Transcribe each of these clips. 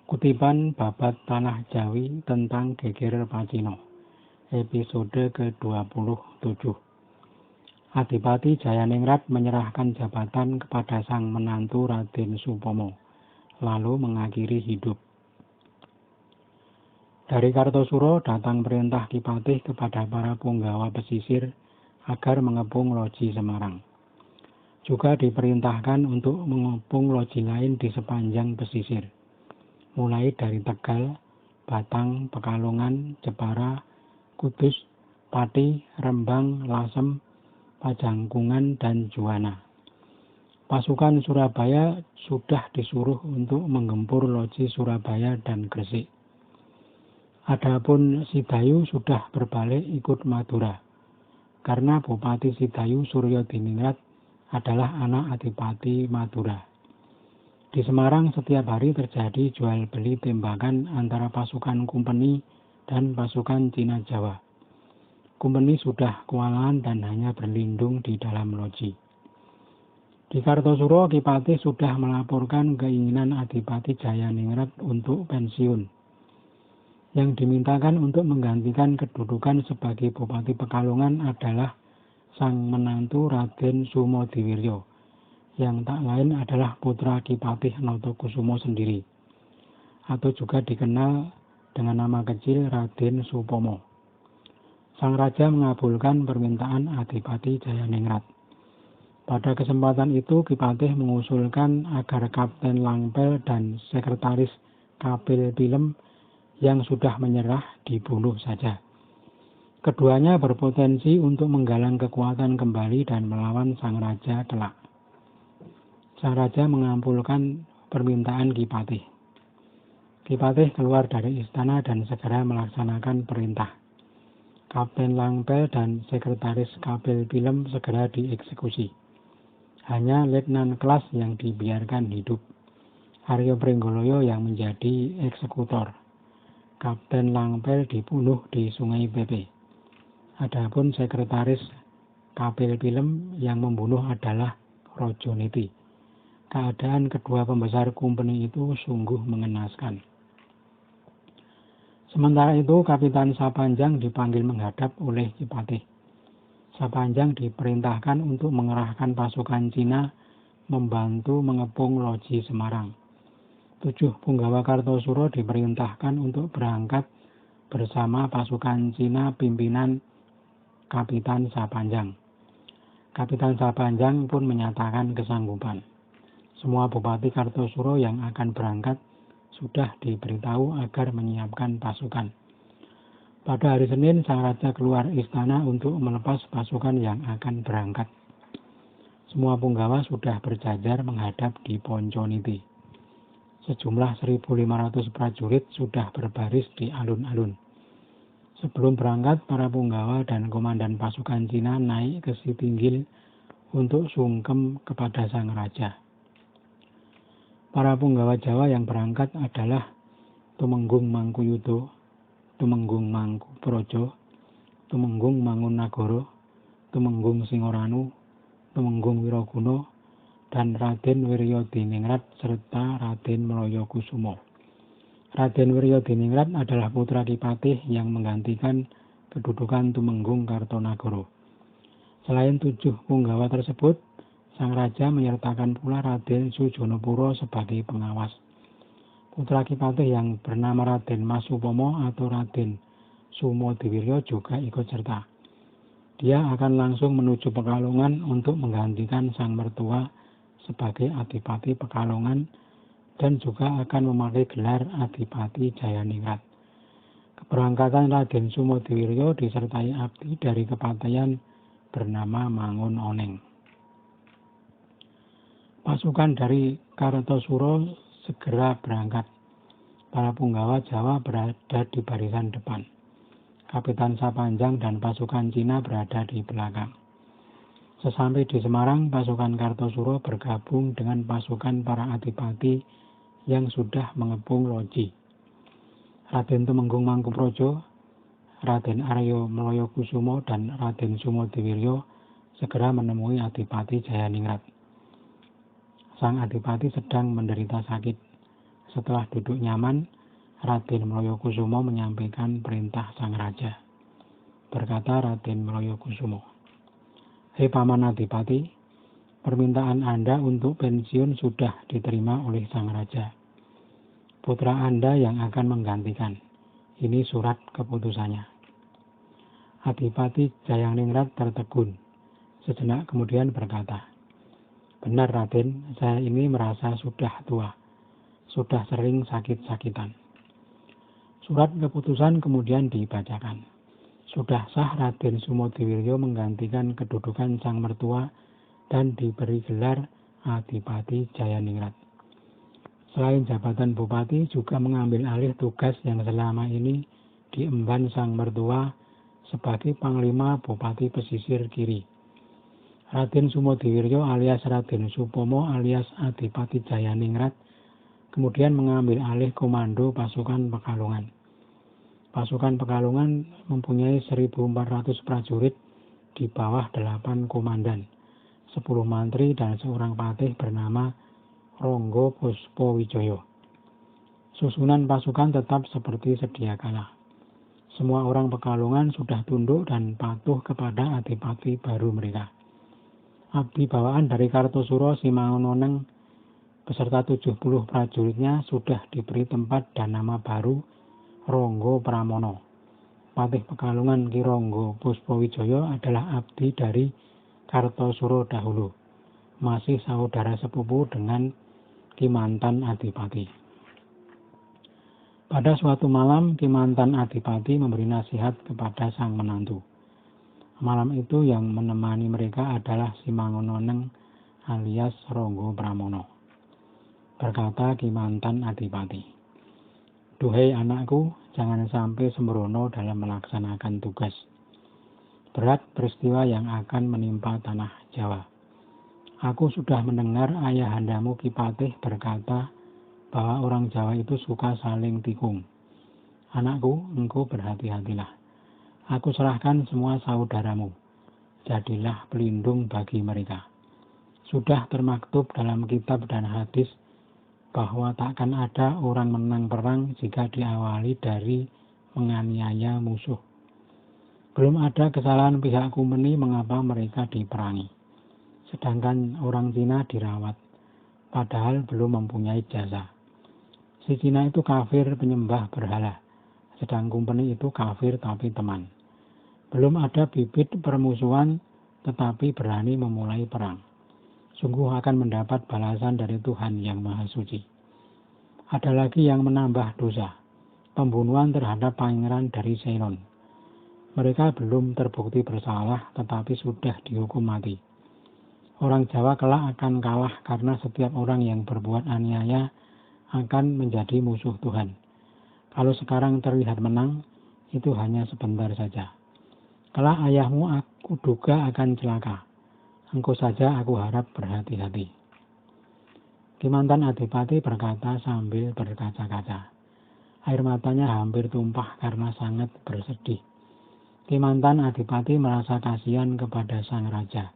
Kutipan Babat Tanah Jawi tentang Geger Pacino, episode ke-27. Adipati Jayaningrat menyerahkan jabatan kepada sang menantu Raden Supomo, lalu mengakhiri hidup. Dari Kartosuro datang perintah Kipatih kepada para punggawa pesisir agar mengepung loji Semarang. Juga diperintahkan untuk mengepung loji lain di sepanjang pesisir, mulai dari Tegal, Batang, Pekalongan, Jepara, Kudus, Pati, Rembang, Lasem, Pajangkungan, dan Juwana. Pasukan Surabaya sudah disuruh untuk menggempur loji Surabaya dan Gresik. Adapun Sidayu sudah berbalik ikut Madura, karena Bupati Sidayu Suryo Diningrat adalah anak Adipati Madura. Di Semarang setiap hari terjadi jual beli tembakan antara pasukan Kumpeni dan pasukan Cina Jawa. Kumpeni sudah kewalahan dan hanya berlindung di dalam loji. Di Kartosuro, Kipatih sudah melaporkan keinginan Adipati Jayaningrat untuk pensiun, yang dimintakan untuk menggantikan kedudukan sebagai Bupati Pekalongan adalah sang menantu Raden Sumodiwiryo, yang tak lain adalah putra Kipatih Notokusumo sendiri, atau juga dikenal dengan nama kecil Raden Supomo. Sang raja mengabulkan permintaan Adipati Jayaningrat. Pada kesempatan itu Kipatih mengusulkan agar Kapten Langpel dan Sekretaris Kapil Pilem yang sudah menyerah dibunuh saja. Keduanya berpotensi untuk menggalang kekuatan kembali dan melawan sang raja kelak. Sang raja mengampulkan permintaan Kipatih. Kipatih keluar dari istana dan segera melaksanakan perintah. Kapten Langpel dan Sekretaris Kapil Pilem segera dieksekusi. Hanya Letnan Klas yang dibiarkan hidup. Aryo Pringgoloyo yang menjadi eksekutor. Kapten Langpel dibunuh di Sungai Pepe. Adapun Sekretaris Kapil Pilem yang membunuh adalah Rojoniti. Keadaan kedua pembesar Kumpeni itu sungguh mengenaskan. Sementara itu Kapitan Sapanjang dipanggil menghadap oleh Kipatih. Sapanjang diperintahkan untuk mengerahkan pasukan Cina membantu mengepung loji Semarang. 7 punggawa Kartosuro diperintahkan untuk berangkat bersama pasukan Cina pimpinan Kapitan Sapanjang. Kapitan Sapanjang pun menyatakan kesanggupan. Semua Bupati Kartosuro yang akan berangkat sudah diberitahu agar menyiapkan pasukan. Pada hari Senin, sang raja keluar istana untuk melepas pasukan yang akan berangkat. Semua punggawa sudah berjajar menghadap di Ponconiti. Sejumlah 1.500 prajurit sudah berbaris di alun-alun. Sebelum berangkat, para punggawa dan komandan pasukan Cina naik ke Sitinggil untuk sungkem kepada sang raja. Para punggawa Jawa yang berangkat adalah Tumenggung Mangkuyudo, Tumenggung Mangkuprojo, Tumenggung Mangunagoro, Tumenggung Singoranu, Tumenggung Wiroguno, dan Raden Wiryodiningrat serta Raden Mloyokusumo. Raden Wiryodiningrat adalah putra Kipatih yang menggantikan kedudukan Tumenggung Kartonagoro. Selain 7 punggawa tersebut, sang raja menyertakan pula Raden Sujonopuro sebagai pengawas. Putra Kipatih yang bernama Raden Masupomo atau Raden Sumodiwiryo juga ikut serta. Dia akan langsung menuju Pekalongan untuk menggantikan sang mertua sebagai Adipati Pekalongan dan juga akan memakai gelar Adipati Jayaningrat. Keberangkatan Raden Sumodiwiryo disertai abdi dari kepatian bernama Mangun Oneng. Pasukan dari Kartosuro segera berangkat. Para punggawa Jawa berada di barisan depan. Kapitan Sapanjang dan pasukan Cina berada di belakang. Sesampai di Semarang, pasukan Kartosuro bergabung dengan pasukan para adipati yang sudah mengepung loji. Raden Tumenggung Mangkuprojo, Raden Aryo Mloyokusumo, dan Raden Sumodiwiryo segera menemui Adipati Jayaningrat. Sang Adipati sedang menderita sakit. Setelah duduk nyaman, Raden Mloyokusumo menyampaikan perintah sang raja. Berkata Raden Mloyokusumo, "Hei Paman Adipati, permintaan Anda untuk pensiun sudah diterima oleh sang raja. Putra Anda yang akan menggantikan. Ini surat keputusannya." Adipati Jayaningrat tertegun. Sejenak kemudian berkata, "Benar Raden, saya ini merasa sudah tua. Sudah sering sakit-sakitan." Surat keputusan kemudian dibacakan. Sudah sah Raden Sumodiwiryo menggantikan kedudukan sang mertua dan diberi gelar Adipati Jayaningrat. Selain jabatan bupati, juga mengambil alih tugas yang selama ini diemban sang mertua sebagai Panglima Bupati Pesisir Kiri. Raden Sumodiwiryo alias Raden Supomo alias Adipati Jayaningrat kemudian mengambil alih komando pasukan Pekalongan. Pasukan Pekalongan mempunyai 1.400 prajurit di bawah 8 komandan, 10 mantri dan seorang patih bernama Ronggo Puspowijoyo. Susunan pasukan tetap seperti sedia kala. Semua orang Pekalongan sudah tunduk dan patuh kepada adipati baru mereka. Abdi bawaan dari Kartosuro Simangununeng beserta 70 prajuritnya sudah diberi tempat dan nama baru Ronggo Pramono. Patih Pekalongan Ki Ronggo Puspowijoyo adalah abdi dari Kartosuro dahulu, masih saudara sepupu dengan Ki Mantan Adipati. Pada suatu malam, Ki Mantan Adipati memberi nasihat kepada sang menantu. Malam itu yang menemani mereka adalah Simangununeng alias Ronggo Pramono. Berkata Ki Mantan Adipati, "Duhai anakku, jangan sampai sembrono dalam melaksanakan tugas. Berat peristiwa yang akan menimpa tanah Jawa. Aku sudah mendengar ayahandamu Ki Patih berkata bahwa orang Jawa itu suka saling tikung. Anakku, engkau berhati-hatilah. Aku serahkan semua saudaramu. Jadilah pelindung bagi mereka. Sudah termaktub dalam kitab dan hadis bahwa takkan ada orang menang perang jika diawali dari menganiaya musuh. Belum ada kesalahan pihak Kumeni mengapa mereka diperangi. Sedangkan orang Cina dirawat, padahal belum mempunyai jasa. Si Cina itu kafir penyembah berhala, sedang Kumeni itu kafir tapi teman. Belum ada bibit permusuhan, tetapi berani memulai perang. Sungguh akan mendapat balasan dari Tuhan yang Maha Suci. Ada lagi yang menambah dosa, pembunuhan terhadap pangeran dari Ceylon. Mereka belum terbukti bersalah, tetapi sudah dihukum mati. Orang Jawa kelak akan kalah karena setiap orang yang berbuat aniaya akan menjadi musuh Tuhan. Kalau sekarang terlihat menang, itu hanya sebentar saja. Kelak ayahmu aku duga akan celaka. Engkau saja aku harap berhati-hati." Ki Mantan Adipati berkata sambil berkaca-kaca. Air matanya hampir tumpah karena sangat bersedih. Ki Mantan Adipati merasa kasihan kepada sang raja.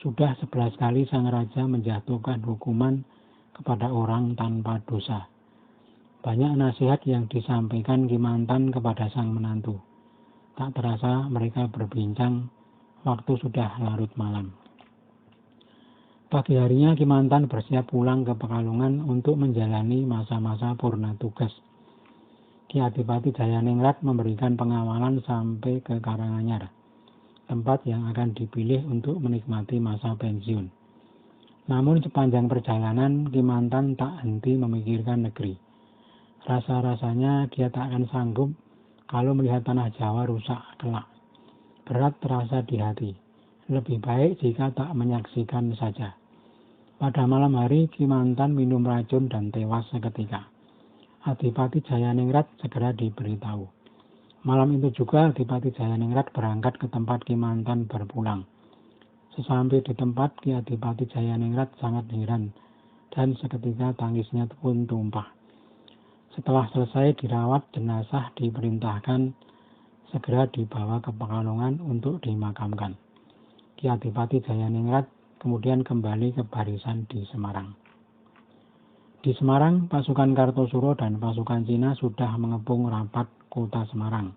Sudah 11 kali sang raja menjatuhkan hukuman kepada orang tanpa dosa. Banyak nasihat yang disampaikan Ki Mantan kepada sang menantu. Tak terasa mereka berbincang, waktu sudah larut malam. Pagi harinya Ki Mantan bersiap pulang ke Pekalongan untuk menjalani masa-masa purna tugas. Ki Adipati Jayaningrat memberikan pengawalan sampai ke Karanganyar, tempat yang akan dipilih untuk menikmati masa pensiun. Namun sepanjang perjalanan Ki Mantan tak henti memikirkan negeri. Rasa-rasanya dia tak akan sanggup kalau melihat tanah Jawa rusak kelak. Berat terasa di hati. Lebih baik jika tak menyaksikan saja. Pada malam hari Ki Mantan minum racun dan tewas seketika. Adipati Jayaningrat segera diberitahu. Malam itu juga Adipati Jayaningrat berangkat ke tempat Ki Mantan berpulang. Sesampai di tempat, Ki Adipati Jayaningrat sangat heran dan seketika tangisnya pun tumpah. Setelah selesai dirawat, jenazah diperintahkan segera dibawa ke Pekalongan untuk dimakamkan. Ki Adipati Jayaningrat kemudian kembali ke barisan di Semarang. Di Semarang, pasukan Kartosuro dan pasukan Cina sudah mengepung rapat kota Semarang.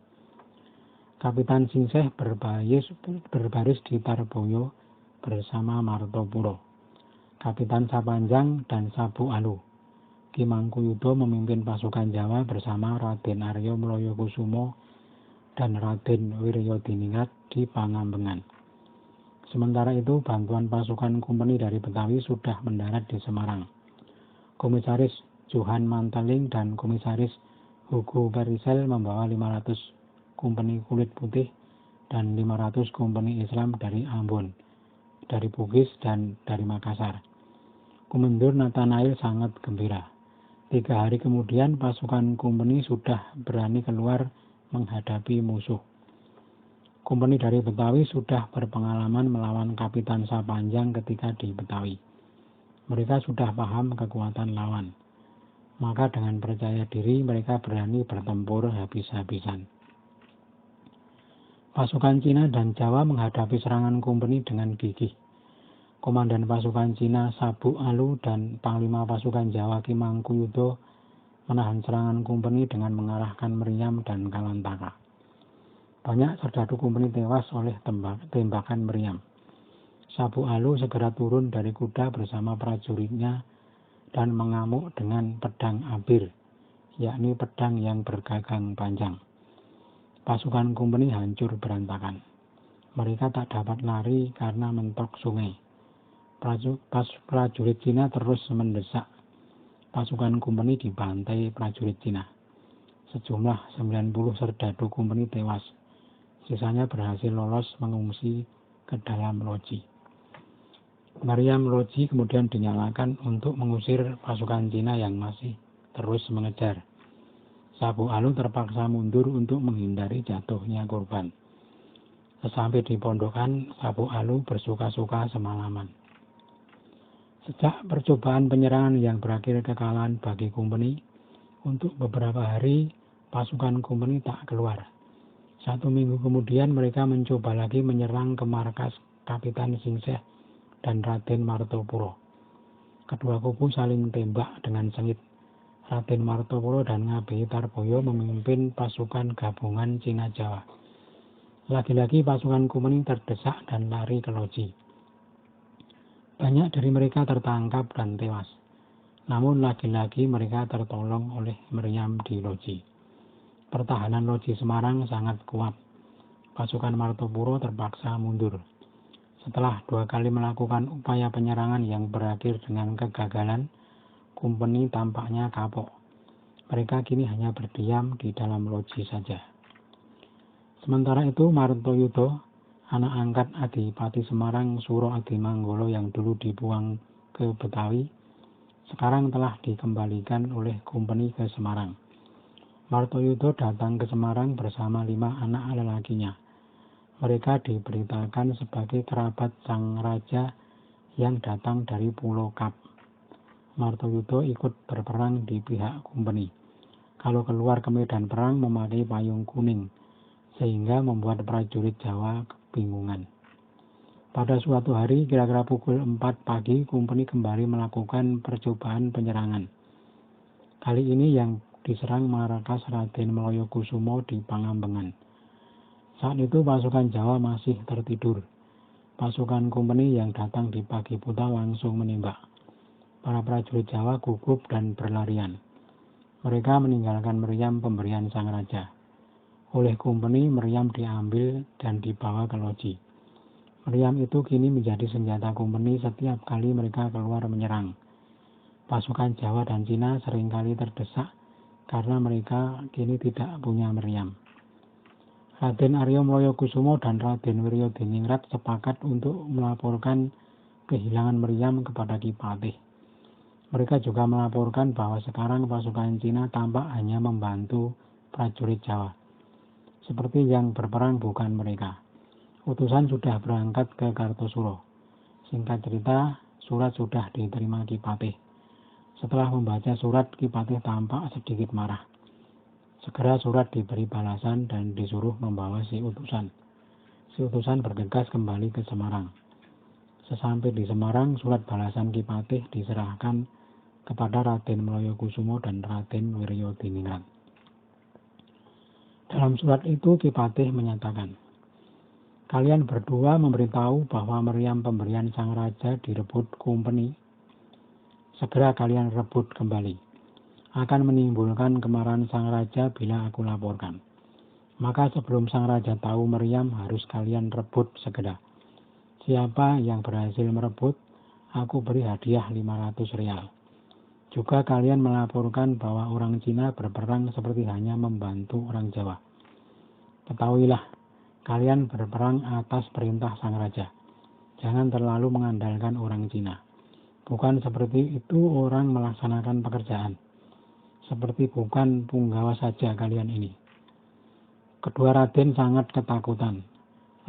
Kapitan Singseh berbaris di Tarboyo bersama Martopuro. Kapitan Sapanjang dan Sabu Alu. Ki Mangkuyudo memimpin pasukan Jawa bersama Raden Aryo Mloyokusumo dan Raden Wiryodiningrat di Pangambengan. Sementara itu, bantuan pasukan kompeni dari Betawi sudah mendarat di Semarang. Komisaris Johan Manteling dan Komisaris Hugo Perisel membawa 500 kompeni kulit putih dan 500 kompeni Islam dari Ambon, dari Bugis, dan dari Makassar. Komandan Nathanael sangat gembira. 3 hari kemudian pasukan kompeni sudah berani keluar menghadapi musuh. Kompeni dari Betawi sudah berpengalaman melawan Kapitan Sapanjang ketika di Betawi. Mereka sudah paham kekuatan lawan. Maka dengan percaya diri mereka berani bertempur habis-habisan. Pasukan Cina dan Jawa menghadapi serangan kompeni dengan gigih. Komandan pasukan Cina Sabu Alu dan Panglima pasukan Jawa Ki Mangkuyudo menahan serangan kompeni dengan mengarahkan meriam dan kalantaka. Banyak serdadu kompeni tewas oleh tembakan meriam. Sabu Alu segera turun dari kuda bersama prajuritnya dan mengamuk dengan pedang abir, yakni pedang yang bergagang panjang. Pasukan kompeni hancur berantakan. Mereka tak dapat lari karena mentok sungai. Prajurit Cina terus mendesak. Pasukan kompeni dibantai prajurit Cina. Sejumlah 90 serdadu kompeni tewas. Sisanya berhasil lolos mengungsi ke dalam loji. Meriam loji kemudian dinyalakan untuk mengusir pasukan Cina yang masih terus mengejar. Sabu Alu terpaksa mundur untuk menghindari jatuhnya korban. Sesampai di pondokan, Sabu Alu bersuka-suka semalaman. Sejak percobaan penyerangan yang berakhir kekalahan bagi kompeni, untuk beberapa hari pasukan kompeni tak keluar. 1 minggu kemudian mereka mencoba lagi menyerang ke markas Kapitan Singseh dan Raden Martopuro. Kedua kubu saling tembak dengan sengit. Raden Martopuro dan Ngabei Tarboyo memimpin pasukan gabungan Cina Jawa. Lagi-lagi pasukan kompeni terdesak dan lari ke loji. Banyak dari mereka tertangkap dan tewas. Namun lagi-lagi mereka tertolong oleh meriam di loji. Pertahanan loji Semarang sangat kuat. Pasukan Martopuro terpaksa mundur. Setelah 2 kali melakukan upaya penyerangan yang berakhir dengan kegagalan, kompeni tampaknya kapok. Mereka kini hanya berdiam di dalam loji saja. Sementara itu, Martoyudo, anak angkat Adipati Semarang Suro Adimanggolo yang dulu dibuang ke Betawi, sekarang telah dikembalikan oleh kompeni ke Semarang. Martoyudo datang ke Semarang bersama 5 anak lelakinya. Mereka diberitakan sebagai kerabat sang raja yang datang dari Pulau Kap. Martoyudo ikut berperang di pihak kompeni. Kalau keluar ke medan perang memakai payung kuning, sehingga membuat prajurit Jawa kebingungan. Pada suatu hari, kira-kira pukul 4 pagi, kompeni kembali melakukan percobaan penyerangan. Kali ini yang diserang markas Raden Mloyokusumo di Pangambengan. Saat itu pasukan Jawa masih tertidur. Pasukan kompeni yang datang di pagi buta langsung menembak. Para prajurit Jawa gugup dan berlarian. Mereka meninggalkan meriam pemberian sang raja. Oleh kompeni, meriam diambil dan dibawa ke loji. Meriam itu kini menjadi senjata kompeni setiap kali mereka keluar menyerang. Pasukan Jawa dan Cina seringkali terdesak karena mereka kini tidak punya meriam. Raden Aryo Mloyokusumo dan Raden Wiryodiningrat sepakat untuk melaporkan kehilangan meriam kepada Ki Patih. Mereka juga melaporkan bahwa sekarang pasukan Cina tampak hanya membantu prajurit Jawa. Seperti yang berperang bukan mereka. Utusan sudah berangkat ke Kartosuro. Singkat cerita, surat sudah diterima Ki Patih. Setelah membaca surat, Ki Patih tampak sedikit marah. Segera surat diberi balasan dan disuruh membawa si utusan. Si utusan bergegas kembali ke Semarang. Sesampai di Semarang, surat balasan Ki Patih diserahkan kepada Raden Mloyokusumo dan Raden Wiryodiningrat. Dalam surat itu Ki Patih menyatakan, kalian berdua memberitahu bahwa meriam pemberian sang raja direbut Kumpeni. Segera kalian rebut kembali. Akan menimbulkan kemarahan sang raja bila aku laporkan. Maka sebelum sang raja tahu meriam harus kalian rebut segera. Siapa yang berhasil merebut, aku beri hadiah 500 rial. Juga kalian melaporkan bahwa orang Cina berperang seperti hanya membantu orang Jawa. Ketahuilah, kalian berperang atas perintah sang raja. Jangan terlalu mengandalkan orang Cina. Bukan seperti itu orang melaksanakan pekerjaan. Seperti bukan punggawa saja kalian ini. Kedua Raden sangat ketakutan,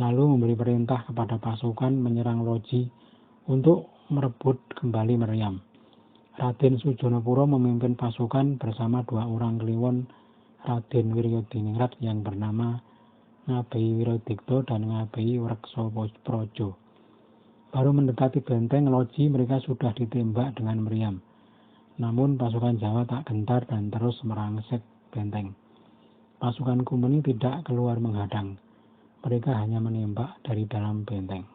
lalu memberi perintah kepada pasukan menyerang Loji untuk merebut kembali meriam. Raden Sujonopuro memimpin pasukan bersama 2 orang kliwon Raden Wiryodiningrat yang bernama Ngabei Wirodikto dan Ngabei Wreksoprojo. Baru mendekati benteng Loji mereka sudah ditembak dengan meriam. Namun pasukan Jawa tak gentar dan terus merangsek benteng. Pasukan Kumpeni tidak keluar menghadang. Mereka hanya menembak dari dalam benteng.